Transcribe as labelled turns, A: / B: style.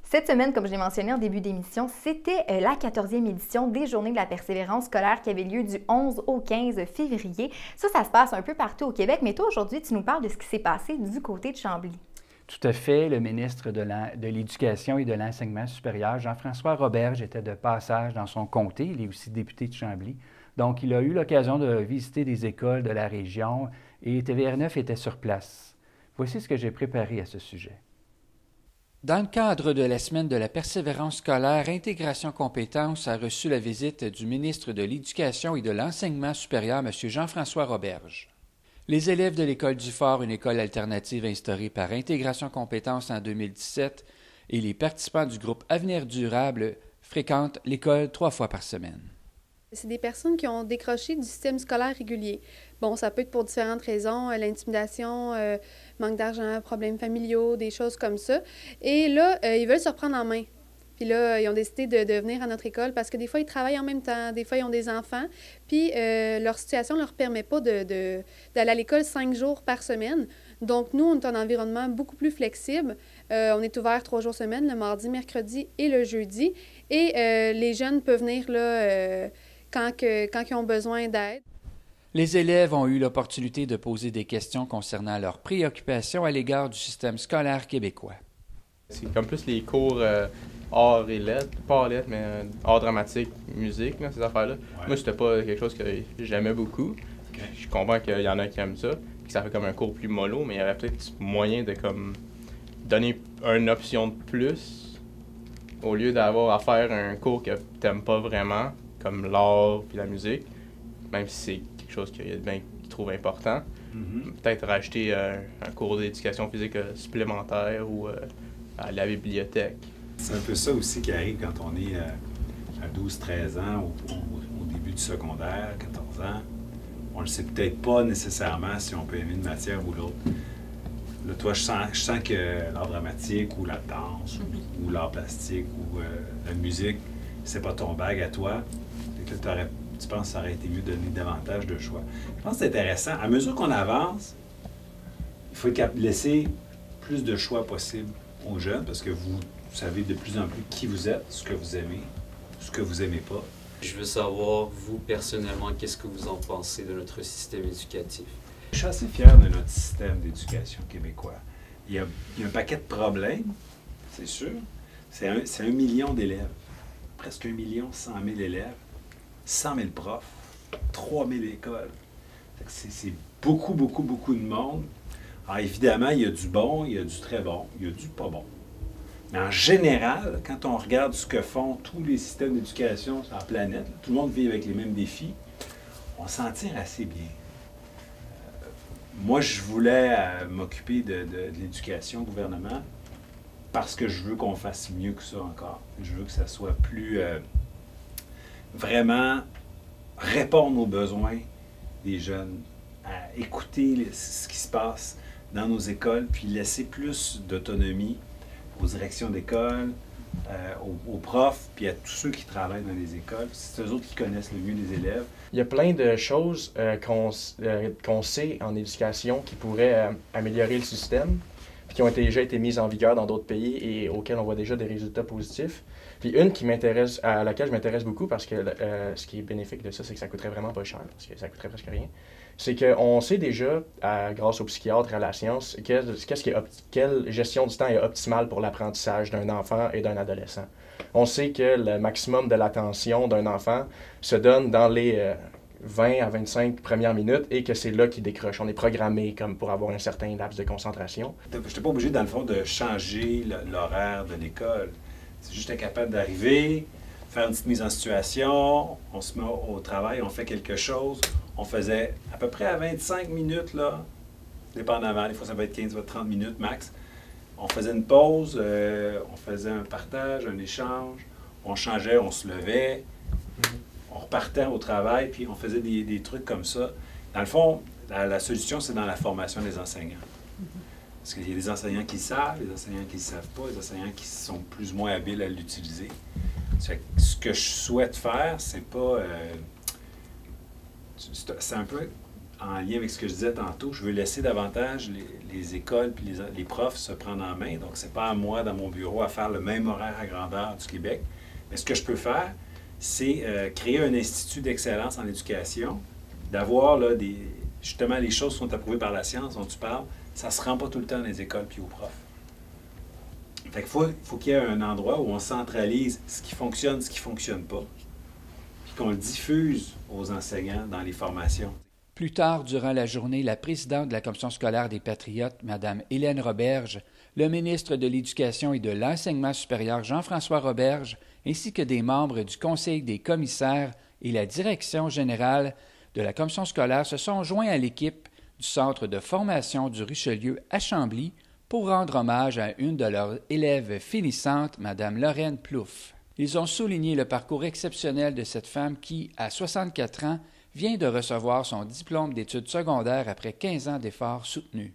A: Cette semaine, comme je l'ai mentionné en début d'émission, c'était la 14e édition des Journées de la persévérance scolaire qui avait lieu du 11 au 15 février. Ça se passe un peu partout au Québec, mais toi, aujourd'hui, tu nous parles de ce qui s'est passé du côté de Chambly.
B: Tout à fait. Le ministre de l'Éducation et de l'Enseignement supérieur, Jean-François Roberge, était de passage dans son comté. Il est aussi député de Chambly. Donc, il a eu l'occasion de visiter des écoles de la région et TVR9 était sur place. Voici ce que j'ai préparé à ce sujet. Dans le cadre de la Semaine de la persévérance scolaire, Intégration Compétences a reçu la visite du ministre de l'Éducation et de l'Enseignement supérieur, M. Jean-François Roberge. Les élèves de l'École du Fort, une école alternative instaurée par Intégration Compétences en 2017, et les participants du groupe Avenir Durable fréquentent l'école 3 fois par semaine.
C: C'est des personnes qui ont décroché du système scolaire régulier. Bon, ça peut être pour différentes raisons, l'intimidation, manque d'argent, problèmes familiaux, des choses comme ça. Et là, ils veulent se reprendre en main. Puis là, ils ont décidé de venir à notre école parce que des fois, ils travaillent en même temps, des fois, ils ont des enfants. Puis leur situation ne leur permet pas d'aller à l'école 5 jours par semaine. Donc, nous, on est un environnement beaucoup plus flexible. On est ouvert 3 jours semaine, le mardi, mercredi et le jeudi. Et les jeunes peuvent venir là quand ils ont besoin d'aide.
B: Les élèves ont eu l'opportunité de poser des questions concernant leurs préoccupations à l'égard du système scolaire québécois.
D: C'est comme plus les cours art et lettres, pas art et lettres, mais art dramatique, musique, là, ces affaires-là. Ouais. Moi, c'était pas quelque chose que j'aimais beaucoup. Okay. Je comprends qu'il y en a qui aiment ça, que ça fait comme un cours plus mollo, mais il y aurait peut-être moyen de comme donner une option de plus au lieu d'avoir à faire un cours que t'aimes pas vraiment, comme l'art puis la musique, même si c'est quelque chose qu'ils trouvent important. Peut-être rajouter un cours d'éducation physique supplémentaire ou à la bibliothèque.
E: C'est un peu ça aussi qui arrive quand on est à 12-13 ans, au début du secondaire, 14 ans. On le sait peut-être pas nécessairement si on peut aimer une matière ou l'autre. Là, toi, je sens que l'art dramatique ou la danse ou l'art plastique ou la musique, c'est pas ton bag à toi. Fait que là, tu penses que ça aurait été mieux de donner davantage de choix. Je pense que c'est intéressant. À mesure qu'on avance, il faut laisser plus de choix possibles aux jeunes parce que vous savez de plus en plus qui vous êtes, ce que vous aimez, ce que vous aimez pas.
F: Je veux savoir, vous, personnellement, qu'est-ce que vous en pensez de notre système éducatif?
E: Je suis assez fier de notre système d'éducation québécois. Il y a un paquet de problèmes, c'est sûr. C'est 1 million d'élèves, presque 1 100 000 élèves, 100 000 profs, 3 000 écoles. C'est beaucoup, beaucoup, beaucoup de monde. Alors évidemment, il y a du bon, il y a du très bon, il y a du pas bon. Mais en général, quand on regarde ce que font tous les systèmes d'éducation sur la planète, tout le monde vit avec les mêmes défis, on s'en tire assez bien. Moi, je voulais m'occuper de l'éducation au gouvernement parce que je veux qu'on fasse mieux que ça encore. Je veux que ça soit plus vraiment répondre aux besoins des jeunes, à écouter ce qui se passe dans nos écoles, puis laisser plus d'autonomie aux directions d'école, aux profs, puis à tous ceux qui travaillent dans les écoles. C'est eux autres qui connaissent le mieux les élèves.
G: Il y a plein de choses qu'on sait en éducation qui pourraient améliorer le système, puis qui ont déjà été mises en vigueur dans d'autres pays et auxquelles on voit déjà des résultats positifs. Puis une à laquelle je m'intéresse beaucoup parce que ce qui est bénéfique de ça, c'est que ça coûterait vraiment pas cher, parce que ça coûterait presque rien. C'est qu'on sait déjà, grâce aux psychiatres et à la science, quelle gestion du temps est optimale pour l'apprentissage d'un enfant et d'un adolescent. On sait que le maximum de l'attention d'un enfant se donne dans les 20 à 25 premières minutes et que c'est là qu'il décroche. On est programmé comme pour avoir un certain laps de concentration.
E: Je n'étais pas obligé, dans le fond, de changer l'horaire de l'école. C'est juste être capable d'arriver, faire une petite mise en situation, on se met au travail, on fait quelque chose. On faisait à peu près à 25 minutes, là, dépendamment, des fois ça va être 15 ou 30 minutes max. On faisait une pause, on faisait un partage, un échange, on changeait, on se levait, on repartait au travail, puis on faisait des trucs comme ça. Dans le fond, la solution, c'est dans la formation des enseignants. Parce qu'il y a des enseignants qui le savent, des enseignants qui ne le savent pas, des enseignants qui sont plus ou moins habiles à l'utiliser. Ce que je souhaite faire, c'est pas... c'est un peu en lien avec ce que je disais tantôt, je veux laisser davantage les écoles puis les profs se prendre en main. Donc, c'est pas à moi, dans mon bureau, à faire le même horaire à grandeur du Québec. Mais ce que je peux faire, c'est créer un institut d'excellence en éducation, d'avoir là, justement les choses qui sont approuvées par la science dont tu parles, ça ne se rend pas tout le temps dans les écoles puis aux profs. Fait qu'il faut qu'il y ait un endroit où on centralise ce qui fonctionne, ce qui ne fonctionne pas, puis qu'on le diffuse aux enseignants dans les formations.
B: Plus tard, durant la journée, la présidente de la Commission scolaire des Patriotes, Mme Hélène Roberge, le ministre de l'Éducation et de l'Enseignement supérieur, Jean-François Roberge, ainsi que des membres du Conseil des commissaires et la direction générale de la Commission scolaire se sont joints à l'équipe du Centre de formation du Richelieu à Chambly pour rendre hommage à une de leurs élèves finissantes, Mme Lorraine Plouffe. Ils ont souligné le parcours exceptionnel de cette femme qui, à 64 ans, vient de recevoir son diplôme d'études secondaires après 15 ans d'efforts soutenus.